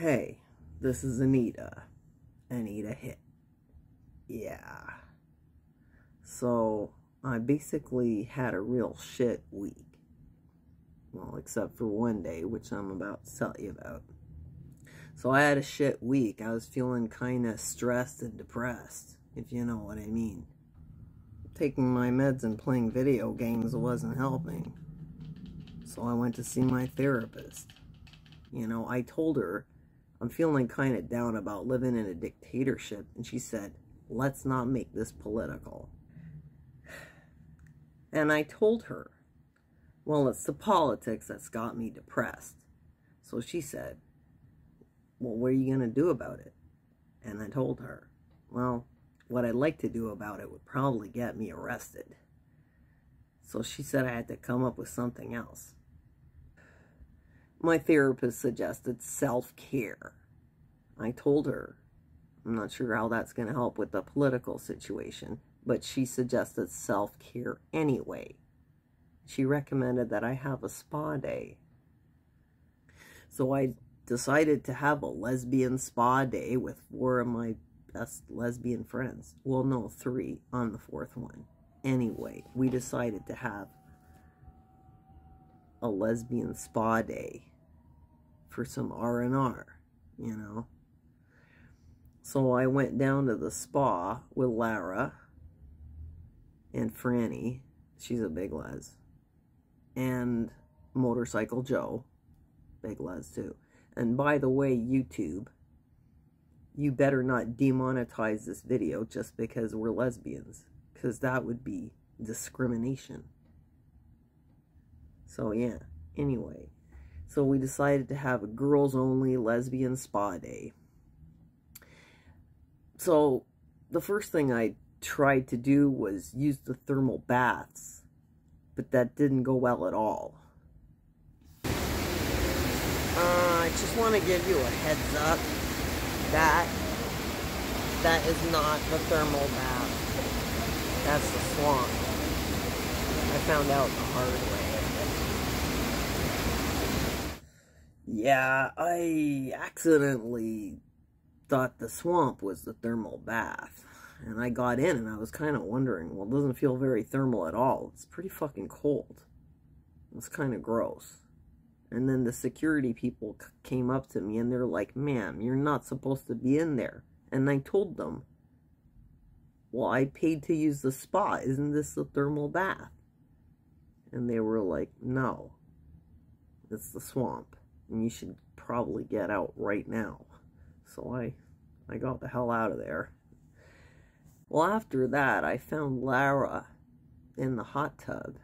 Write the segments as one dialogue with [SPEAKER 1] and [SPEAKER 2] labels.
[SPEAKER 1] Hey, this is Anita. Anita hit. Yeah. So, I basically had a real shit week. Well, except for one day, which I'm about to tell you about. So I had a shit week. I was feeling kind of stressed and depressed, if you know what I mean. Taking my meds and playing video games wasn't helping. So I went to see my therapist. You know, I told her I'm feeling kind of down about living in a dictatorship, and she said, let's not make this political. And I told her, well, it's the politics that's got me depressed. So she said, well, what are you going to do about it? And I told her, well, what I'd like to do about it would probably get me arrested. So she said I had to come up with something else. My therapist suggested self-care. I told her, I'm not sure how that's going to help with the political situation, but she suggested self-care anyway. She recommended that I have a spa day. So I decided to have a lesbian spa day with 4 of my best lesbian friends. Well, no, 3 on the 4th one. Anyway, we decided to have a lesbian spa day for some R&R, you know. So I went down to the spa with Lara and Franny, she's a big les, and Motorcycle Joe, big les too. And by the way, YouTube, you better not demonetize this video just because we're lesbians, because that would be discrimination. So yeah, anyway. So we decided to have a girls-only lesbian spa day. So the first thing I tried to do was use the thermal baths, but that didn't go well at all. I just want to give you a heads up that is not the thermal bath. That's the swamp. I found out the hard way. Yeah, I accidentally thought the swamp was the thermal bath. And I got in and I was kind of wondering, well, it doesn't feel very thermal at all. It's pretty fucking cold. It's kind of gross. And then the security people came up to me and they're like, ma'am, you're not supposed to be in there. And I told them, well, I paid to use the spa. Isn't this the thermal bath? And they were like, no, it's the swamp. And you should probably get out right now. So I got the hell out of there. Well, after that, I found Lara in the hot tub.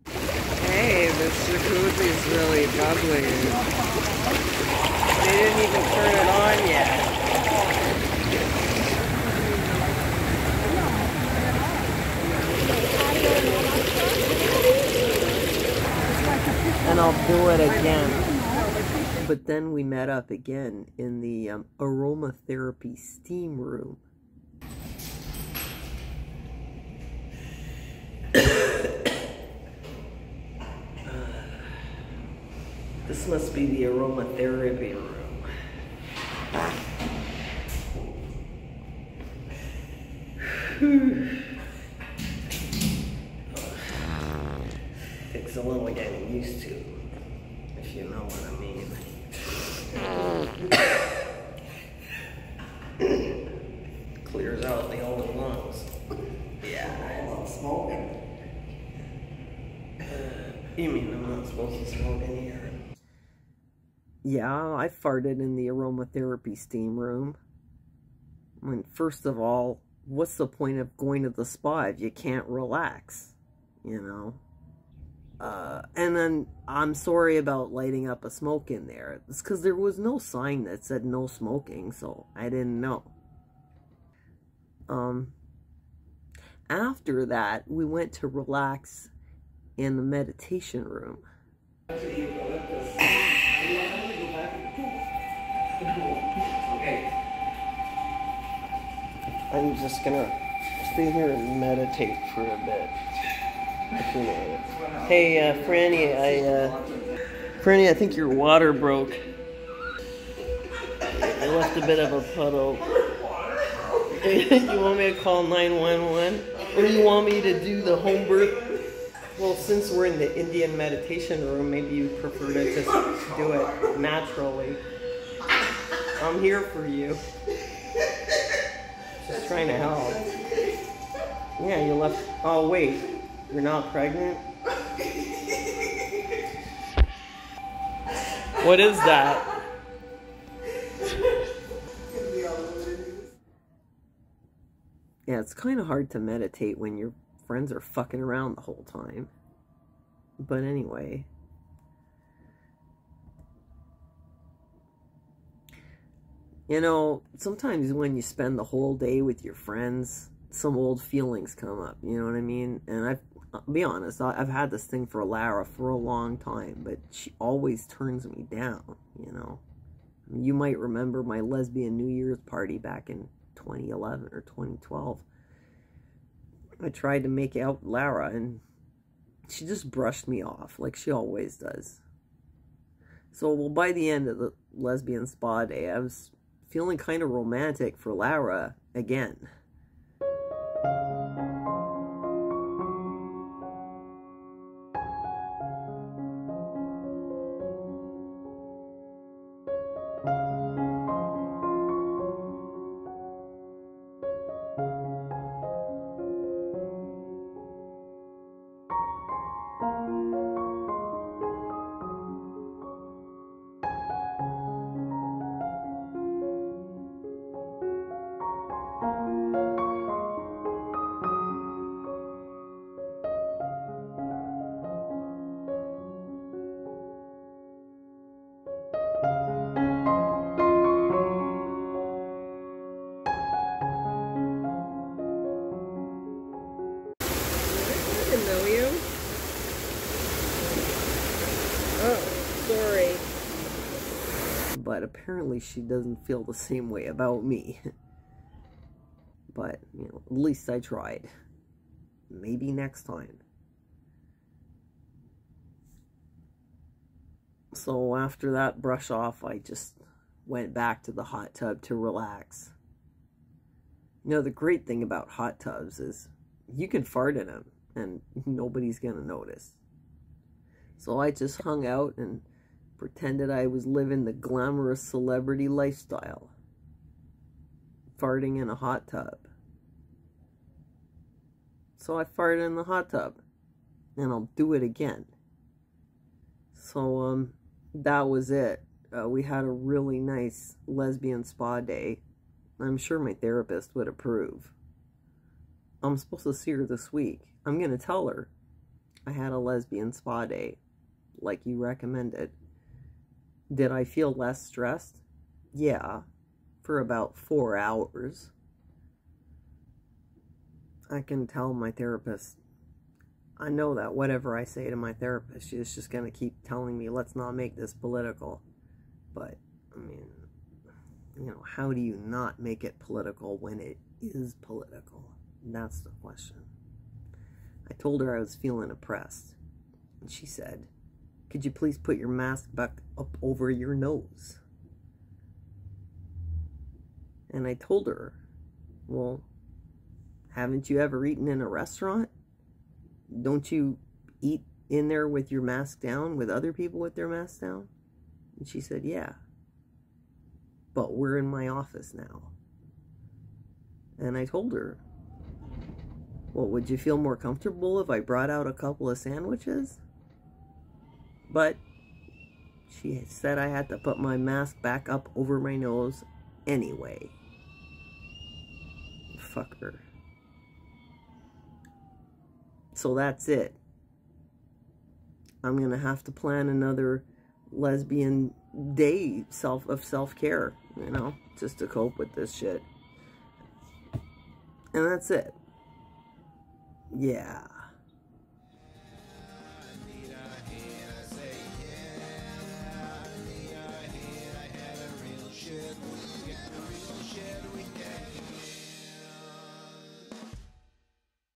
[SPEAKER 1] Hey, this jacuzzi's really bubbly. They didn't even turn it on yet. And I'll do it again. But then we met up again in the aromatherapy steam room. This must be the aromatherapy room. Takes a little getting used to, if you know what I mean. Clears out the old lungs. Yeah. I'm not smoking. You mean I'm not supposed to smoke in here? Yeah, I farted in the aromatherapy steam room. I mean, first of all, what's the point of going to the spa if you can't relax? You know? And then, I'm sorry about lighting up a smoke in there. It's because there was no sign that said no smoking, so I didn't know. After that, we went to relax in the meditation room. I'm just gonna stay here and meditate for a bit. Hey, Franny, I think your water broke. left a bit of a puddle. You want me to call 911? Or you want me to do the home birth? Well, since we're in the Indian meditation room, maybe you prefer to just do it naturally. I'm here for you. Just trying to help. Yeah, you left. Oh, wait. You're not pregnant? What is that? Yeah, it's kind of hard to meditate when your friends are fucking around the whole time. But anyway. You know, sometimes when you spend the whole day with your friends, some old feelings come up, you know what I mean? And I'll be honest, I've had this thing for Lara for a long time, but she always turns me down, you know? You might remember my lesbian New Year's party back in 2011 or 2012. I tried to make out Lara, and she just brushed me off, like she always does. So, well, by the end of the lesbian spa day, I was feeling kind of romantic for Lara again. Know you? Oh, sorry. But apparently she doesn't feel the same way about me. But, you know, at least I tried. Maybe next time. So after that brush off, I just went back to the hot tub to relax. You know, the great thing about hot tubs is you can fart in them and nobody's gonna notice. So I just hung out and pretended I was living the glamorous celebrity lifestyle. Farting in a hot tub. So I farted in the hot tub. And I'll do it again. So, that was it. We had a really nice lesbian spa day. I'm sure my therapist would approve. I'm supposed to see her this week. I'm going to tell her I had a lesbian spa day, like you recommended. Did I feel less stressed? Yeah, for about 4 hours. I can tell my therapist. I know that whatever I say to my therapist, she's just going to keep telling me, let's not make this political. But, I mean, you know, how do you not make it political when it is political? That's the question. I told her I was feeling oppressed. And she said, could you please put your mask back up over your nose? And I told her, well, haven't you ever eaten in a restaurant? Don't you eat in there with your mask down, with other people with their masks down? And she said, yeah. But we're in my office now. And I told her, well, would you feel more comfortable if I brought out a couple of sandwiches? But she said I had to put my mask back up over my nose anyway. Fuck her. So that's it. I'm gonna have to plan another lesbian day of self-care, you know, just to cope with this shit. And that's it. Yeah. Anita,